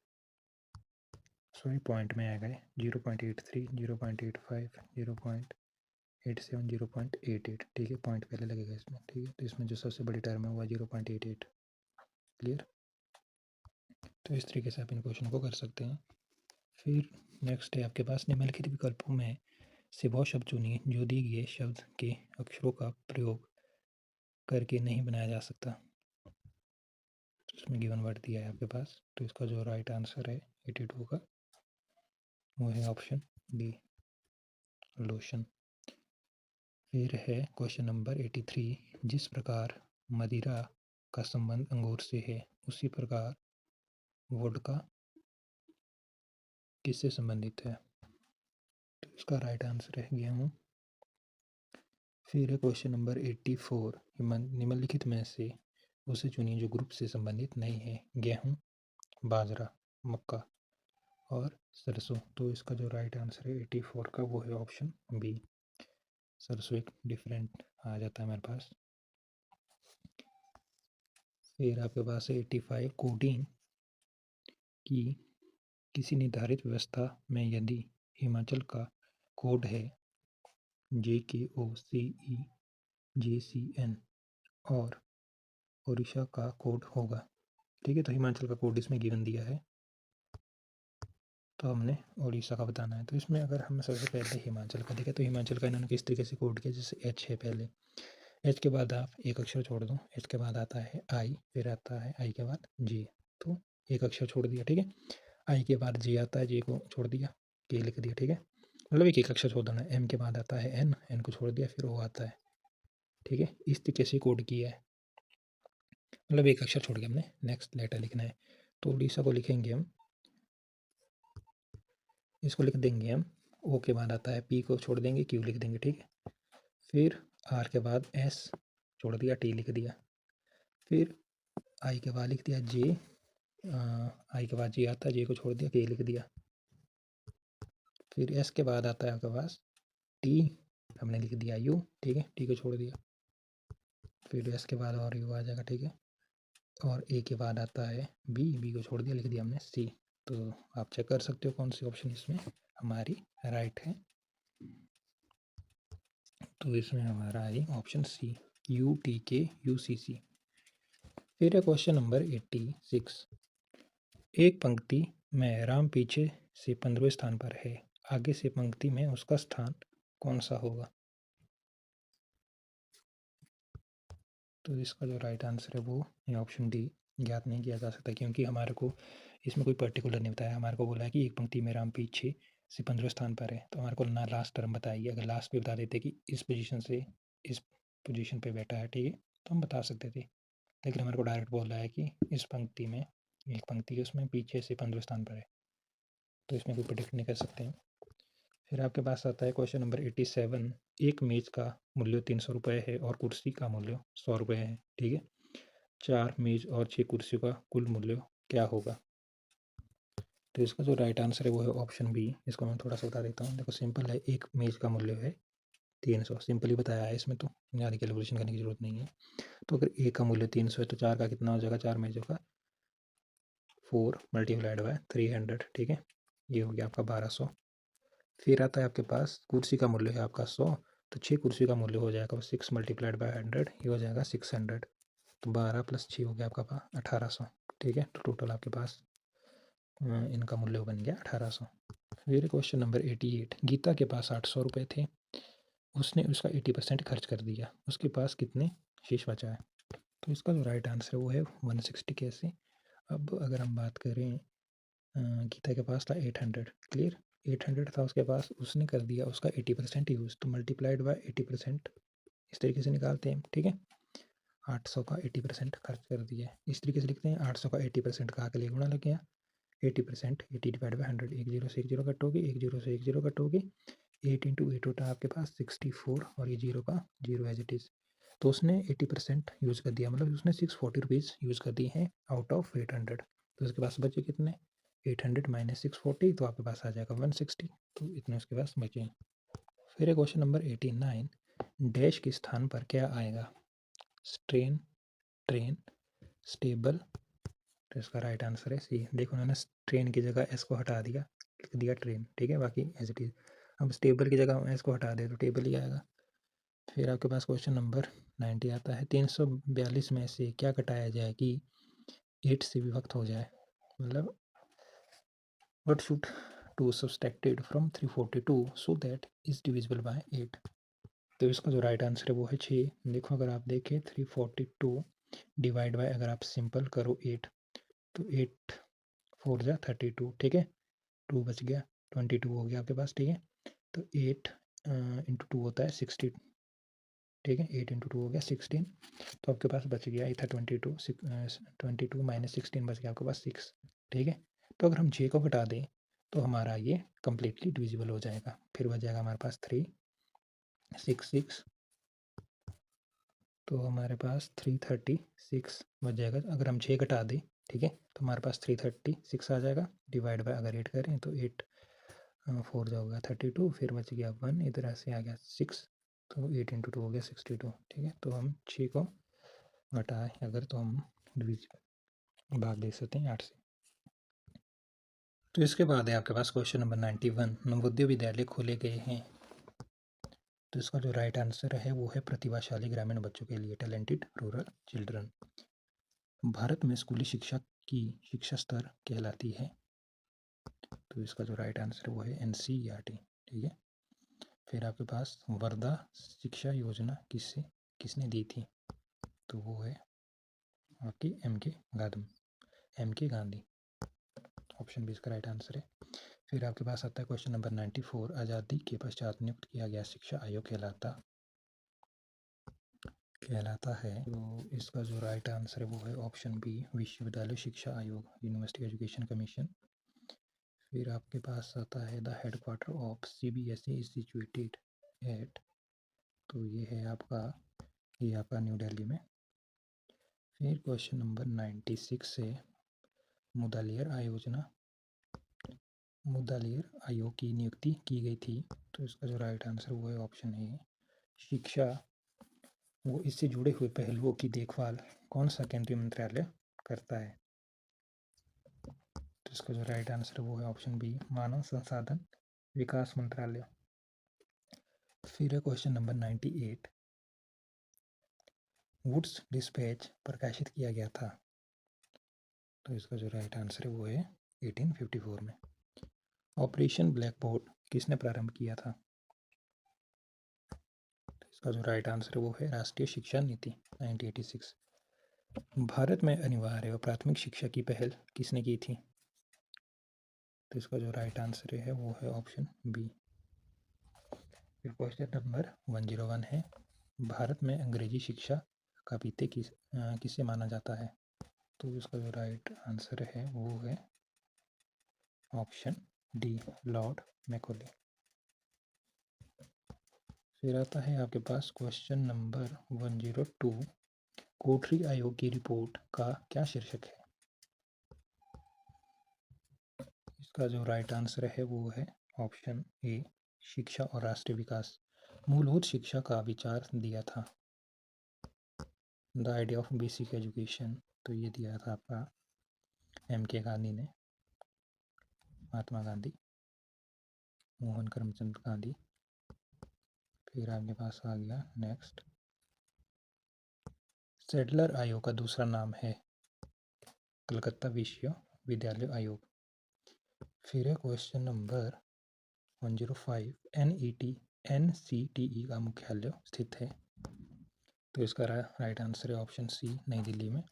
सॉरी पॉइंट में आएगा 0.83, 0.85, 0.87, 0.88, ठीक है। पॉइंट पहले लगेगा इसमें, ठीक है। तो इसमें जो सबसे बड़ी टर्म है वो 0.88। क्लियर? तो इस तरीके से आप इन क्वेश्चन को कर सकते हैं। फिर नेक्स्ट है आपके पास, निम्नलिखित विकल्पों में से वह शब्द चुनिए जो दिए गए शब्द के अक्षरों का प्रयोग करके नहीं बनाया जा सकता। तो इसमें गिवन वर्ड दिया है आपके पास, तो इसका जो राइट आंसर है 82 का वो है ऑप्शन बी, लोशन। फिर है क्वेश्चन नंबर 83। जिस प्रकार मदिरा का संबंध अंगूर से है उसी प्रकार वोडका किससे संबंधित है? तो इसका राइट आंसर है गेहूँ। फिर है क्वेश्चन नंबर 84। निम्नलिखित में से उसे चुनिए जो ग्रुप से संबंधित नहीं है। गेहूँ, बाजरा, मक्का और सरसों। तो इसका जो राइट आंसर है 84 का वो है ऑप्शन बी, सरसों एक डिफरेंट आ जाता है हमारे पास। फिर आपके पास है 85। कोडीन की किसी निर्धारित व्यवस्था में यदि हिमाचल का कोड है JKOCEJCN और उड़ीसा का कोड होगा, ठीक है। तो हिमाचल का कोड इसमें गिवन दिया है, तो हमने उड़ीसा का बताना है। तो इसमें अगर हम सबसे पहले हिमाचल का देखें तो हिमाचल का इन्होंने किस तरीके से कोड किया, जैसे H है पहले, H के बाद आप एक अक्षर छोड़ दो, H के बाद आता है I, फिर आता है I के बाद J, तो एक अक्षर छोड़ दिया, ठीक है। I के बाद J आता है, J को छोड़ दिया, K लिख दिया, ठीक है। मतलब एक अक्षर छोड़ देना है। M के बाद आता है N, N को छोड़ दिया, फिर O आता है, ठीक है। इस तरीके से कोड किया है, मतलब एक अक्षर छोड़ के हमने नेक्स्ट लेटर लिखना है। तो उड़ीसा को लिखेंगे हम, इसको लिख देंगे हम, O के बाद आता है P को छोड़ देंगे, Q लिख देंगे, ठीक है। फिर R के बाद S छोड़ दिया, T लिख दिया, फिर I के बाद लिख दिया J, I के बाद J आता है, J को छोड़ दिया, K लिख दिया। फिर S के बाद आता है आपके पास T, हमने लिख दिया U, ठीक है, T को छोड़ दिया। फिर S के बाद और U आ जाएगा, ठीक है। और A के बाद आता है B, B को छोड़ दिया, लिख दिया हमने C। तो आप चेक कर सकते हो कौन सी ऑप्शन इसमें हमारी राइट है। तो इसमें हमारा है ऑप्शन सी, UTKUCC। फिर है क्वेश्चन नंबर 86। एक पंक्ति में राम पीछे से 15वें स्थान पर है, आगे से पंक्ति में उसका स्थान कौन सा होगा? तो इसका जो राइट आंसर है वो ये ऑप्शन डी, ज्ञात नहीं किया जा सकता, क्योंकि हमारे को इसमें कोई पर्टिकुलर नहीं बताया। हमारे को बोला है कि एक पंक्ति में राम पीछे से 15वें स्थान पर है, तो हमारे को ना लास्ट टर्म बताइए। अगर लास्ट पे बता देते कि इस पोजीशन से इस पोजीशन पे बैठा है, ठीक है, तो हम बता सकते थे। लेकिन हमारे को डायरेक्ट बोल रहा है कि इस पंक्ति में, एक पंक्ति है उसमें पीछे से 15वें स्थान पर है, तो इसमें कोई प्रिडिक्ट नहीं कर सकते हैं। फिर आपके पास आता है क्वेश्चन नंबर 87। एक मेज का मूल्य 300 रुपये है और कुर्सी का मूल्य 100 रुपये है, ठीक है। 4 मेज और 6 कुर्सियों का कुल मूल्य क्या होगा? तो इसका जो राइट आंसर है वो है ऑप्शन बी। इसको मैं थोड़ा सा बता देता हूँ। देखो सिंपल है, एक मेज का मूल्य है 300, सिंपली बताया है, इसमें तो ज़्यादा कैलकुलेशन करने की जरूरत नहीं है। तो अगर एक का मूल्य 300 है तो 4 का कितना हो जाएगा? 4 मेजों का 4 मल्टीप्लाइड बाय 300, ठीक है, ये हो गया आपका 1200। फिर आता है आपके पास कुर्सी का मूल्य है आपका 100, तो 6 कुर्सी का मूल्य हो जाएगा 6 मल्टीप्लाइड बाय 100, ये हो जाएगा 600। तो 12 + 6 हो गया आपका 1800, ठीक है। तो टोटल आपके पास इनका मूल्य बन गया 1800। फिर क्वेश्चन नंबर 88। गीता के पास 800 रुपये थे, उसने उसका 80% खर्च कर दिया, उसके पास कितने शेष बचा है? तो इसका जो राइट आंसर है वो है 160। कैसे? अब अगर हम बात करें, गीता के पास था 800, क्लियर, 800 था उसके पास, उसने कर दिया उसका 80% यूज़, तो मल्टीप्लाइड बाय 80% इस तरीके से निकालते हैं, ठीक है। 800 का 80% खर्च कर दिया, इस तरीके से लिखते हैं। 800 का 80% का के लिए गुणा लग गया, 80%, 80 डिवाइड बाई 100, एक जीरो से एक जीरो कट होगी, एक जीरो से एक जीरो कट होगी, 8 इंटू 8 होता है आपके पास 64, और ये जीरो का जीरो एज इट इज़। तो उसने 80% यूज़ कर दिया, मतलब उसने 640 रुपीज़ यूज़ कर दिए हैं आउट ऑफ 800। तो उसके पास बचे कितने? 800 माइनस 640, तो आपके पास आ जाएगा 160। तो इतने उसके पास बचे हैं। फिर है क्वेश्चन नंबर 89। डैश के स्थान पर क्या आएगा? Strain, train, stable. तो इसका राइट आंसर है सी। देखो उन्होंने ट्रेन की जगह एस को हटा दिया, लिख दिया ट्रेन, ठीक है, बाकी एज इट इज़। अब स्टेबल की जगह एस को हटा दे तो टेबल ही आएगा। फिर आपके पास क्वेश्चन नंबर 90 आता है। 342 में से क्या घटाया जाए कि 8 से विभक्त हो जाए? मतलब what should 2 subtracted from 342 so that is divisible by 8? तो इसका जो राइट आंसर है वो है 6। देखो अगर आप देखें 342 डिवाइड बाय, अगर आप सिंपल करो 8, तो 8 4 जा 32, ठीक है, 2 बच गया, 22 हो गया आपके पास, ठीक है। तो 8 इंटू 2 होता है 16, ठीक है, 8 इंटू 2 हो गया 16। तो आपके पास बच गया ये था 22, 22 माइनस 16 बच गया आपके पास 6, ठीक है। तो अगर हम जे को घटा दें तो हमारा ये कम्प्लीटली डिविजिबल हो जाएगा। फिर बच जाएगा हमारे पास 3 6 6, तो हमारे पास 336 बच जाएगा। अगर हम 6 घटा दें, ठीक है, तो हमारे पास 336 आ जाएगा। डिवाइड बाय अगर 8 करें तो 8 4 जाओगा 32, फिर बच गया 1, इधर से आ गया 6, तो 8 इंटू 2 हो गया 62, ठीक है। तो हम 6 को घटाए अगर, तो हम डिविजिबल भाग दे सकते हैं 8 से। तो इसके बाद है आपके पास क्वेश्चन नंबर 91। नवोदय विद्यालय खोले गए हैं, तो इसका जो राइट आंसर है वो है प्रतिभाशाली ग्रामीण बच्चों के लिए, टैलेंटेड रूरल चिल्ड्रन। भारत में स्कूली शिक्षा की शिक्षा स्तर कहलाती है, तो इसका जो राइट आंसर है वो है NCERT, ठीक है। फिर आपके पास वर्धा शिक्षा योजना किसने दी थी? तो वो है आपकी MK गांधी। ऑप्शन बी इसका राइट आंसर है। फिर आपके पास आता है क्वेश्चन नंबर 94। आज़ादी के पश्चात नियुक्त किया गया शिक्षा आयोग कहलाता है, तो इसका जो राइट आंसर है वो है ऑप्शन बी, विश्वविद्यालय शिक्षा आयोग, यूनिवर्सिटी एजुकेशन कमीशन। फिर आपके पास आता है the headquarter of CBSE is situated at, तो ये है आपका न्यू दिल्ली में। फिर क्वेश्चन नंबर 96 से मुदालियर आयोग की नियुक्ति की गई थी, तो इसका जो राइट आंसर वो है ऑप्शन ए, शिक्षा वो इससे जुड़े हुए पहलुओं की देखभाल कौन सा केंद्रीय मंत्रालय करता है? तो इसका जो राइट आंसर है वो है ऑप्शन बी, मानव संसाधन विकास मंत्रालय। फिर है क्वेश्चन नंबर 98। वुड्स डिस्पैच प्रकाशित किया गया था, तो इसका जो राइट आंसर है वो है 1854 में। ऑपरेशन ब्लैक बोर्ड किसने प्रारंभ किया था? इसका जो राइट आंसर है वो है राष्ट्रीय शिक्षा नीति 1986। भारत में अनिवार्य और प्राथमिक शिक्षा की पहल किसने की थी? तो इसका जो राइट आंसर है वो है ऑप्शन बी। फिर क्वेश्चन नंबर 101 है, भारत में अंग्रेजी शिक्षा का पिता किसे माना जाता है? तो इसका जो राइट आंसर है वो है ऑप्शन डी, लॉर्ड मैकॉले। फिर आता है आपके पास क्वेश्चन नंबर 102, कोठरी आयोग की रिपोर्ट का क्या शीर्षक है? इसका जो राइट आंसर है वो है ऑप्शन ए, शिक्षा और राष्ट्रीय विकास। मूलभूत शिक्षा का विचार दिया था, the idea of basic education, तो ये दिया था आपका MK गांधी ने, महात्मा गांधी, मोहन करमचंद गांधी। फिर आपके पास आ गया नेक्स्ट, सैडलर आयोग का दूसरा नाम है कलकत्ता विश्वविद्यालय आयोग। फिर है क्वेश्चन नंबर 105, NCTE का मुख्यालय स्थित है? तो इसका राइट आंसर है ऑप्शन सी, नई दिल्ली में।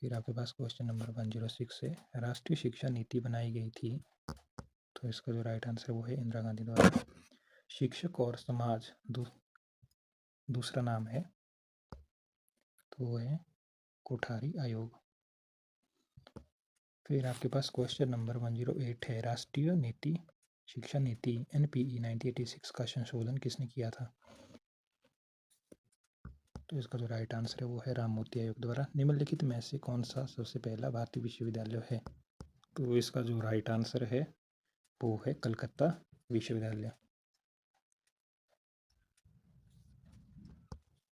फिर आपके पास क्वेश्चन नंबर 106 है, राष्ट्रीय शिक्षा नीति बनाई गई थी? तो इसका जो राइट आंसर है वो है इंदिरा गांधी द्वारा। शिक्षक और समाज दूसरा नाम है, तो वो है कोठारी आयोग। फिर आपके पास क्वेश्चन नंबर 108 है, राष्ट्रीय नीति शिक्षा नीति NPE 1986 का संशोधन किसने किया था? तो इसका जो राइट आंसर है वो है राममूर्ति आयोग द्वारा। निम्नलिखित में से कौन सा सबसे पहला भारतीय विश्वविद्यालय है? तो इसका जो राइट आंसर है वो है कलकत्ता विश्वविद्यालय।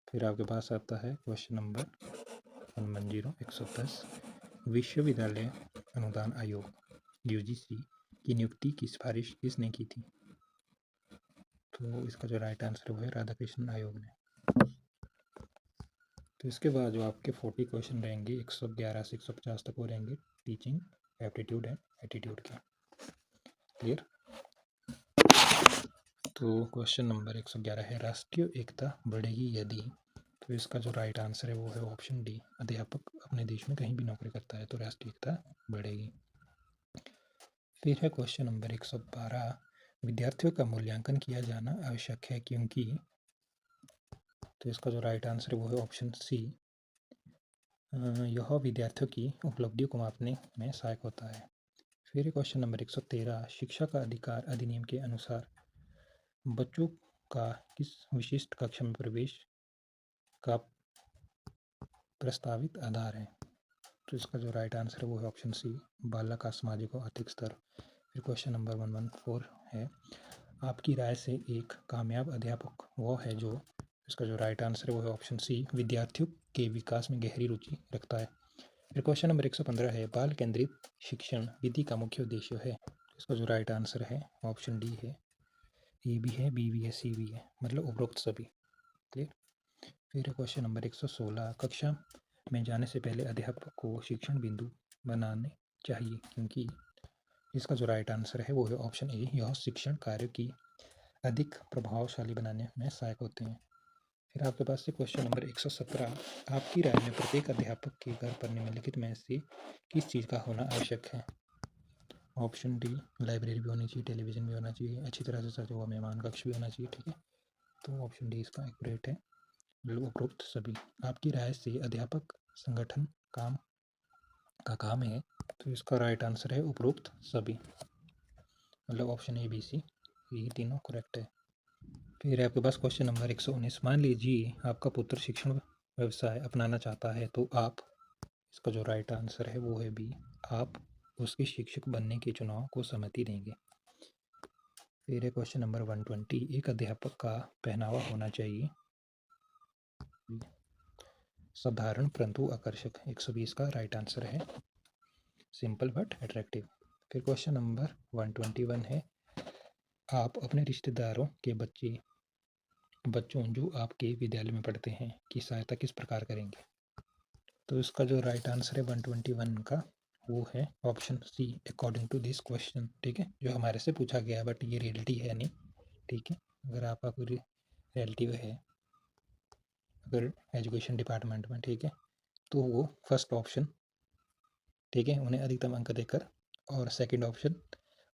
फिर आपके पास आता है क्वेश्चन नंबर 110, विश्वविद्यालय अनुदान आयोग UGC की नियुक्ति की सिफारिश किसने की थी? तो इसका जो राइट आंसर है वो है राधाकृष्णन आयोग ने। तो इसके बाद जो आपके 40 क्वेश्चन रहेंगे 111 से 150 तक वो रहेंगे टीचिंग एप्टीट्यूड एंड एटीट्यूड के। क्लियर? तो क्वेश्चन नंबर 111 है, राष्ट्रीय एकता बढ़ेगी यदि? तो इसका जो राइट आंसर है वो है ऑप्शन डी, अध्यापक अपने देश में कहीं भी नौकरी करता है तो राष्ट्रीय एकता बढ़ेगी। फिर है क्वेश्चन नंबर 112, विद्यार्थियों का मूल्यांकन किया जाना आवश्यक है क्योंकि? तो इसका जो राइट आंसर है वो है ऑप्शन सी, यह विद्यार्थियों की उपलब्धियों को मापने में सहायक होता है। फिर क्वेश्चन नंबर 113, शिक्षा का अधिकार अधिनियम के अनुसार बच्चों का किस विशिष्ट कक्षा में प्रवेश का प्रस्तावित आधार है? तो इसका जो राइट आंसर है वो है ऑप्शन सी, बालक का सामाजिक और आर्थिक स्तर। फिर क्वेश्चन नंबर 114 है, आपकी राय से एक कामयाब अध्यापक वो है जो? इसका जो राइट आंसर है वो है ऑप्शन सी, विद्यार्थियों के विकास में गहरी रुचि रखता है। फिर क्वेश्चन नंबर 115 है, बाल केंद्रित शिक्षण विधि का मुख्य उद्देश्य है? इसका जो राइट आंसर है ऑप्शन डी है, ए भी है, बी भी है, सी भी है, मतलब उपरोक्त सभी। क्लियर? फिर क्वेश्चन नंबर 116, कक्षा में जाने से पहले अध्यापक को शिक्षण बिंदु बनाने चाहिए क्योंकि? इसका जो राइट आंसर है वो है ऑप्शन ए, यह शिक्षण कार्य की अधिक प्रभावशाली बनाने में सहायक होते हैं। फिर आपके पास से क्वेश्चन नंबर 117, आपकी राय में प्रत्येक अध्यापक के घर पर निम्नलिखित में से किस चीज़ का होना आवश्यक है? ऑप्शन डी, लाइब्रेरी भी होनी चाहिए, टेलीविज़न भी होना चाहिए, अच्छी तरह से सजा हुआ मेहमान कक्ष भी होना चाहिए। ठीक है, तो ऑप्शन डी इसका एक्यूरेट है, उपरोक्त सभी। आपकी राय से अध्यापक संगठन काम है? तो इसका राइट आंसर है उपरोक्त सभी, मतलब ऑप्शन ए, बी, सी, ये तीनों करेक्ट है। फिर आपके पास क्वेश्चन नंबर 119, मान लीजिए आपका पुत्र शिक्षण व्यवसाय अपनाना चाहता है तो आप? इसका जो राइट आंसर है वो है बी, आप उसके शिक्षक बनने के चुनाव को सहमति देंगे। फिर है क्वेश्चन नंबर 120, एक अध्यापक का पहनावा होना चाहिए साधारण परंतु आकर्षक। 120 का राइट आंसर है सिंपल बट अट्रैक्टिव। फिर क्वेश्चन नंबर 121 है, आप अपने रिश्तेदारों के बच्चों जो आपके विद्यालय में पढ़ते हैं की सहायता किस प्रकार करेंगे? तो इसका जो राइट आंसर है 121 का वो है option C according to this question, ठीक है, जो हमारे से पूछा गया है, बट ये रियलिटी है नहीं, ठीक है। अगर आपका कोई रिलेटिव है अगर एजुकेशन डिपार्टमेंट में, ठीक है, तो वो फर्स्ट ऑप्शन, ठीक है, उन्हें अधिकतम अंक देकर, और सेकंड ऑप्शन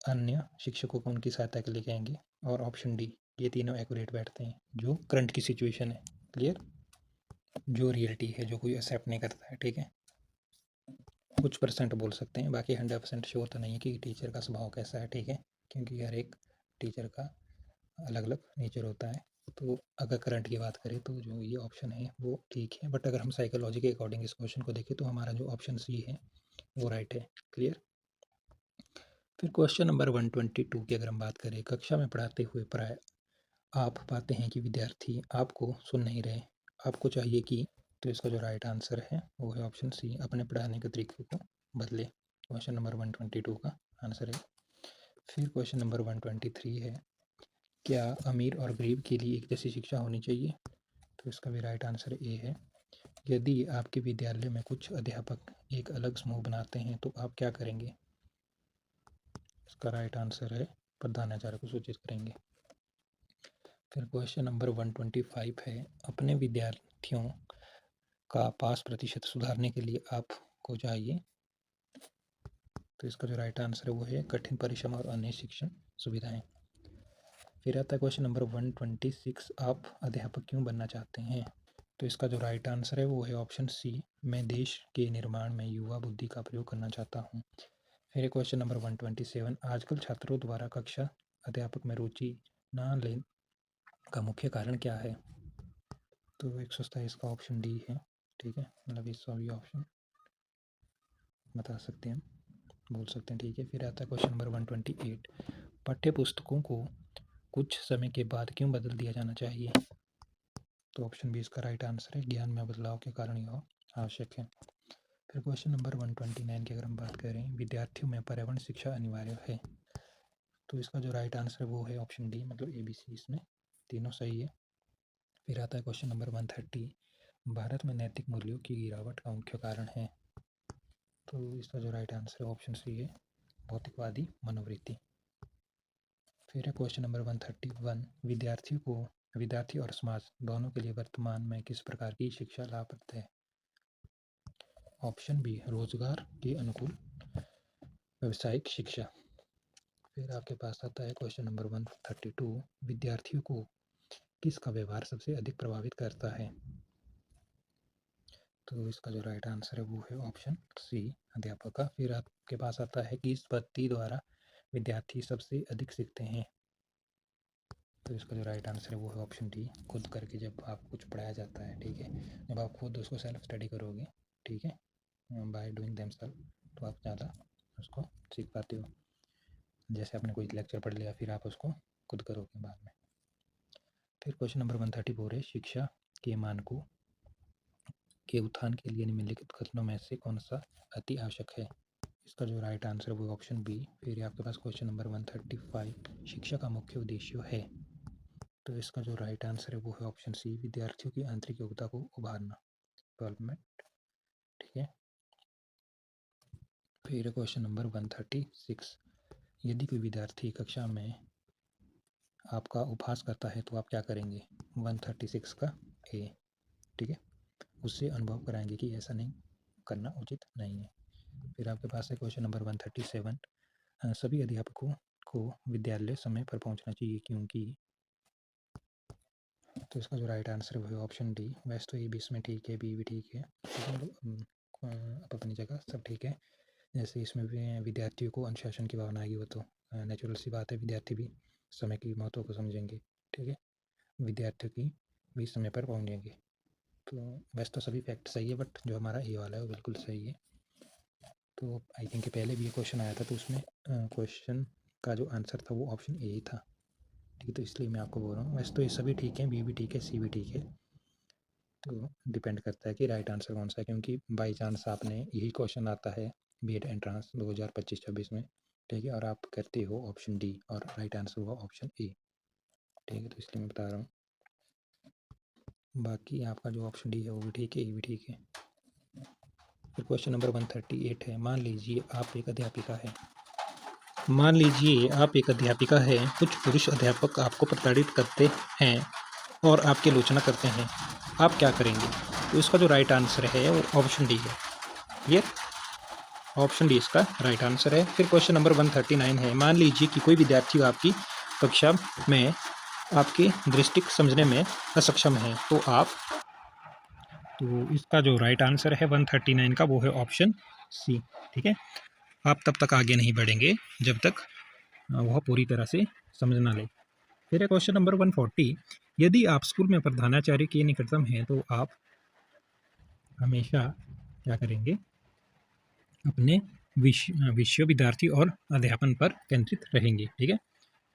अन्य शिक्षकों को उनकी सहायता के लिए कहेंगे, और ऑप्शन डी, ये तीनों एक्यूरेट बैठते हैं जो करंट की सिचुएशन है। क्लियर, जो रियलिटी है, जो कोई एक्सेप्ट नहीं करता है, ठीक है। कुछ परसेंट बोल सकते हैं, बाकी 100% श्योर तो नहीं है कि टीचर का स्वभाव कैसा है, ठीक है, क्योंकि हर एक टीचर का अलग अलग नेचर होता है। तो अगर करंट की बात करें तो जो ये ऑप्शन है वो ठीक है, बट अगर हम साइकोलॉजी के अकॉर्डिंग इस क्वेश्चन को देखें तो हमारा जो ऑप्शन सी है वो राइट है। क्लियर। फिर क्वेश्चन नंबर 122 की अगर हम बात करें, कक्षा में पढ़ाते हुए प्राय आप पाते हैं कि विद्यार्थी आपको सुन नहीं रहे, आपको चाहिए कि, तो इसका जो राइट आंसर है वो है ऑप्शन सी, अपने पढ़ाने के तरीके को बदले। क्वेश्चन नंबर 122 का आंसर है। फिर क्वेश्चन नंबर 123 है, क्या अमीर और गरीब के लिए एक जैसी शिक्षा होनी चाहिए? तो इसका भी राइट आंसर ए है। यदि आपके विद्यालय में कुछ अध्यापक एक अलग समूह बनाते हैं तो आप क्या करेंगे? इसका राइट आंसर है प्रधानाचार्य को सूचित करेंगे। फिर क्वेश्चन नंबर 125 है, अपने विद्यार्थियों का पास प्रतिशत सुधारने के लिए आपको चाहिए, तो इसका जो राइट आंसर है वो है कठिन परिश्रम और अन्य शिक्षण सुविधाएं। फिर आता है क्वेश्चन नंबर 126, आप अध्यापक क्यों बनना चाहते हैं? तो इसका जो राइट आंसर है वो है ऑप्शन सी, मैं देश के निर्माण में युवा बुद्धि का प्रयोग करना चाहता हूँ। फिर क्वेश्चन नंबर 127, आजकल छात्रों द्वारा कक्षा अध्यापक में रुचि न लेने का मुख्य कारण क्या है? तो 127 का ऑप्शन डी है, ठीक है, मतलब ये सभी ऑप्शन बता सकते हैं, बोल सकते हैं, ठीक है। फिर आता है क्वेश्चन नंबर 128, पाठ्य पुस्तकों को कुछ समय के बाद क्यों बदल दिया जाना चाहिए? तो ऑप्शन बी इसका राइट आंसर है, ज्ञान में बदलाव के कारण यह आवश्यक है। फिर क्वेश्चन नंबर 129 की अगर हम बात करें, विद्यार्थियों में पर्यावरण शिक्षा अनिवार्य है, तो इसका जो राइट आंसर है वो है ऑप्शन डी, मतलब ए बी सी, इसमें तीनों सही है। फिर आता है क्वेश्चन नंबर 130, भारत में नैतिक मूल्यों की गिरावट का मुख्य कारण है, तो इसका जो राइट आंसर है ऑप्शन सी है, भौतिकवादी मनोवृत्ति। फिर है क्वेश्चन नंबर 131, विद्यार्थी और समाज दोनों के लिए वर्तमान में किस प्रकार की शिक्षा लाभप्रद है? ऑप्शन बी, रोजगार के अनुकूल व्यावसायिक शिक्षा। फिर आपके पास आता है क्वेश्चन नंबर 132, विद्यार्थियों को किसका व्यवहार सबसे अधिक प्रभावित करता है? तो इसका जो राइट आंसर है वो है ऑप्शन सी, अध्यापक का। फिर आपके पास आता है कि इस पद्धति द्वारा विद्यार्थी सबसे अधिक सीखते हैं, तो इसका जो राइट आंसर है वो है ऑप्शन डी, खुद करके जब आप कुछ पढ़ाया जाता है, ठीक है, जब आप खुद उसको सेल्फ स्टडी करोगे, ठीक है, बाय डूइंग देमसेल्फ, तो आप ज़्यादा उसको सीख पाते हो। जैसे आपने कोई लेक्चर पढ़ लिया, फिर आप उसको खुद करोगे बाद में। फिर क्वेश्चन नंबर 134 है, शिक्षा के मानकों के उत्थान के लिए निम्नलिखित कथनों में से कौन सा अति आवश्यक है? इसका जो राइट आंसर है वो ऑप्शन बी। फिर आपके पास क्वेश्चन नंबर 135, शिक्षा का मुख्य उद्देश्य है, तो इसका जो राइट आंसर है वो है ऑप्शन सी, विद्यार्थियों की आंतरिक योग्यता को उभारना, डेवलपमेंट, ठीक है। फिर क्वेश्चन नंबर 136, यदि कोई विद्यार्थी कक्षा में आपका उपहास करता है तो आप क्या करेंगे? 136 का ए, ठीक है, उससे अनुभव कराएंगे कि ऐसा नहीं करना उचित नहीं है। फिर आपके पास है क्वेश्चन नंबर 137, सभी अध्यापकों को विद्यालय समय पर पहुंचना चाहिए क्योंकि, तो इसका जो राइट आंसर है वो है ऑप्शन डी। वैसे तो ए बी इसमें ठीक है, बी भी ठीक है, अब अपनी जगह सब ठीक है। जैसे इसमें भी विद्यार्थियों को अनुशासन की भावना आएगी, वो तो नेचुरल सी बात है, विद्यार्थी भी समय की महत्व को समझेंगे, ठीक है, विद्यार्थियों की भी समय पर पहुँचेंगे। तो वैसे तो सभी फैक्ट सही है, बट जो हमारा ए वाला है वो बिल्कुल सही है। तो आई थिंक पहले भी ये क्वेश्चन आया था, तो उसमें क्वेश्चन का जो आंसर था वो ऑप्शन ए ही था, ठीक है, तो इसलिए मैं आपको बोल रहा हूँ। वैसे तो ये सभी ठीक है, बी भी ठीक है, सी भी ठीक है, तो डिपेंड करता है कि राइट आंसर कौन सा है, क्योंकि बाई चांस आपने यही क्वेश्चन आता है बीएड एंट्रांस 2025-26 में, ठीक है, और आप करते हो ऑप्शन डी और राइट आंसर हुआ ऑप्शन ए, ठीक है, तो इसलिए मैं बता रहा हूँ। बाकी आपका जो ऑप्शन डी है वो भी ठीक है, ये भी ठीक है। फिर क्वेश्चन नंबर 138 है, मान लीजिए आप एक अध्यापिका है। मान लीजिए आप एक अध्यापिका है, कुछ पुरुष अध्यापक आपको प्रताड़ित करते हैं और आपकी आलोचना करते हैं, आप क्या करेंगे? तो इसका जो राइट आंसर है वो ऑप्शन डी है। क्लियर? ऑप्शन डी इसका राइट आंसर है। फिर क्वेश्चन नंबर 139 है, मान लीजिए कि कोई विद्यार्थी आपकी कक्षा में आपकी दृष्टि समझने में असक्षम है, तो इसका जो राइट आंसर है 139 का वो है ऑप्शन सी। ठीक है, आप तब तक आगे नहीं बढ़ेंगे जब तक वह पूरी तरह से समझ ना ले। फिर है क्वेश्चन नंबर 140, यदि आप स्कूल में प्रधानाचार्य के निकटतम हैं तो आप हमेशा क्या करेंगे? अपने विषय, विद्यार्थी और अध्यापन पर केंद्रित रहेंगे। ठीक है,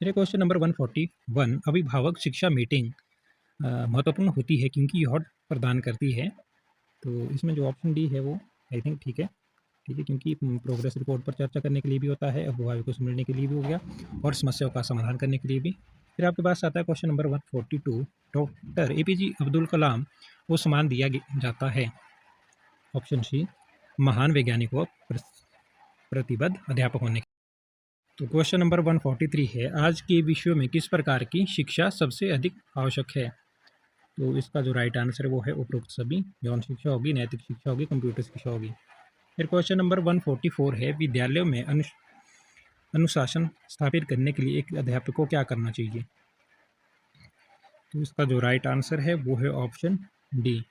फिर क्वेश्चन नंबर 141, अभिभावक शिक्षा मीटिंग महत्वपूर्ण होती है क्योंकि यह प्रदान करती है। तो इसमें जो ऑप्शन डी है वो आई थिंक ठीक है, क्योंकि प्रोग्रेस रिपोर्ट पर चर्चा करने के लिए भी होता है, अभिभावकों को मिलने के लिए भी हो गया और समस्याओं का समाधान करने के लिए भी। फिर आपके पास आता है question number 142, doctor APJ Abdul Kalam को सम्मान दिया जाता है। ऑप्शन सी, महान वैज्ञानिक व प्रतिबद्ध अध्यापक होने के। तो क्वेश्चन नंबर 143 है, आज के विषयों में किस प्रकार की शिक्षा सबसे अधिक आवश्यक है? तो इसका जो राइट आंसर है वो है उपरोक्त सभी। यौन शिक्षा होगी, नैतिक शिक्षा होगी, कंप्यूटर शिक्षा होगी। फिर क्वेश्चन नंबर 144 है, विद्यालयों में अनुशासन स्थापित करने के लिए एक अध्यापक को क्या करना चाहिए? तो इसका जो राइट आंसर है वो है ऑप्शन डी,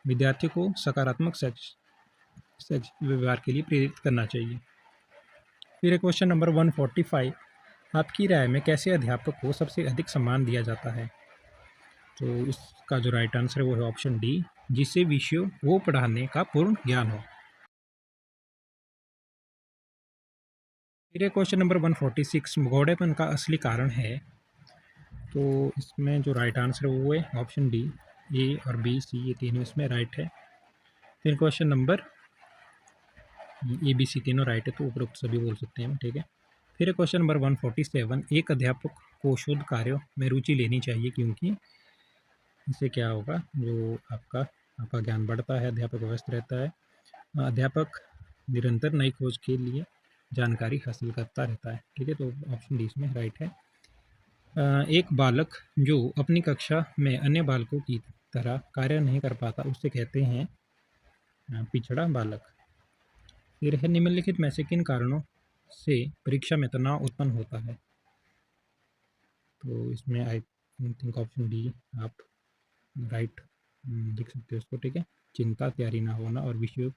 विद्यार्थी को सकारात्मक व्यवहार के लिए प्रेरित करना चाहिए। फिर क्वेश्चन नंबर 145, आपकी राय में कैसे अध्यापक को सबसे अधिक सम्मान दिया जाता है? तो इसका जो राइट आंसर है वो है ऑप्शन डी, जिसे विषयों को पढ़ाने का पूर्ण ज्ञान हो। फिर क्वेश्चन नंबर 146, भगोड़ेपन का असली कारण है। तो इसमें जो राइट आंसर है वो है ऑप्शन डी, ए और बी, सी ये तीनों इसमें राइट है। फिर क्वेश्चन नंबर ए, बी, सी तीनों राइट है, तो उपरोक्त सभी बोल सकते हैं। ठीक है, फिर क्वेश्चन नंबर 147, एक अध्यापक को शोध कार्यों में रुचि लेनी चाहिए क्योंकि इससे क्या होगा, जो आपका ज्ञान बढ़ता है, अध्यापक व्यस्त रहता है, अध्यापक निरंतर नई खोज के लिए जानकारी हासिल करता रहता है। ठीक है, तो ऑप्शन डी इसमें राइट है। एक बालक जो अपनी कक्षा में अन्य बालकों की तरह कार्य नहीं कर पाता उसे कहते हैं पिछड़ा बालक। फिर है, निम्नलिखित में से किन कारणों से परीक्षा में तनाव उत्पन्न होता है? तो इसमें आई थिंक ऑप्शन डी आप राइट लिख सकते हो इसको। ठीक है, चिंता, तैयारी ना होना और विषयों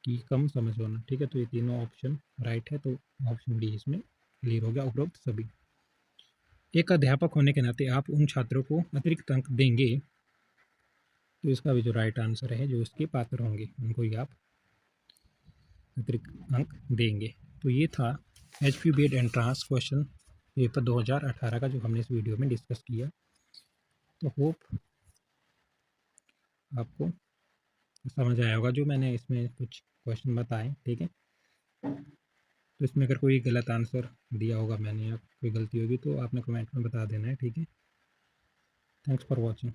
की कम समझ होना। ठीक है, तो ये तीनों ऑप्शन राइट है, तो ऑप्शन डी इसमें क्लियर हो गया उपरोक्त सभी। एक अध्यापक होने के नाते आप उन छात्रों को अतिरिक्त अंक देंगे, तो इसका भी जो राइट आंसर है, जो इसके पात्र होंगे उनको ही आप अतिरिक्त अंक देंगे। तो ये था HP BED entrance question paper 2018 का जो हमने इस वीडियो में डिस्कस किया। तो होप आपको समझ आया होगा जो मैंने इसमें कुछ क्वेश्चन बताए। ठीक है, तो इसमें अगर कोई गलत आंसर दिया होगा मैंने या कोई गलती होगी तो आपने कमेंट में बता देना है। ठीक है, थैंक्स फॉर वॉचिंग।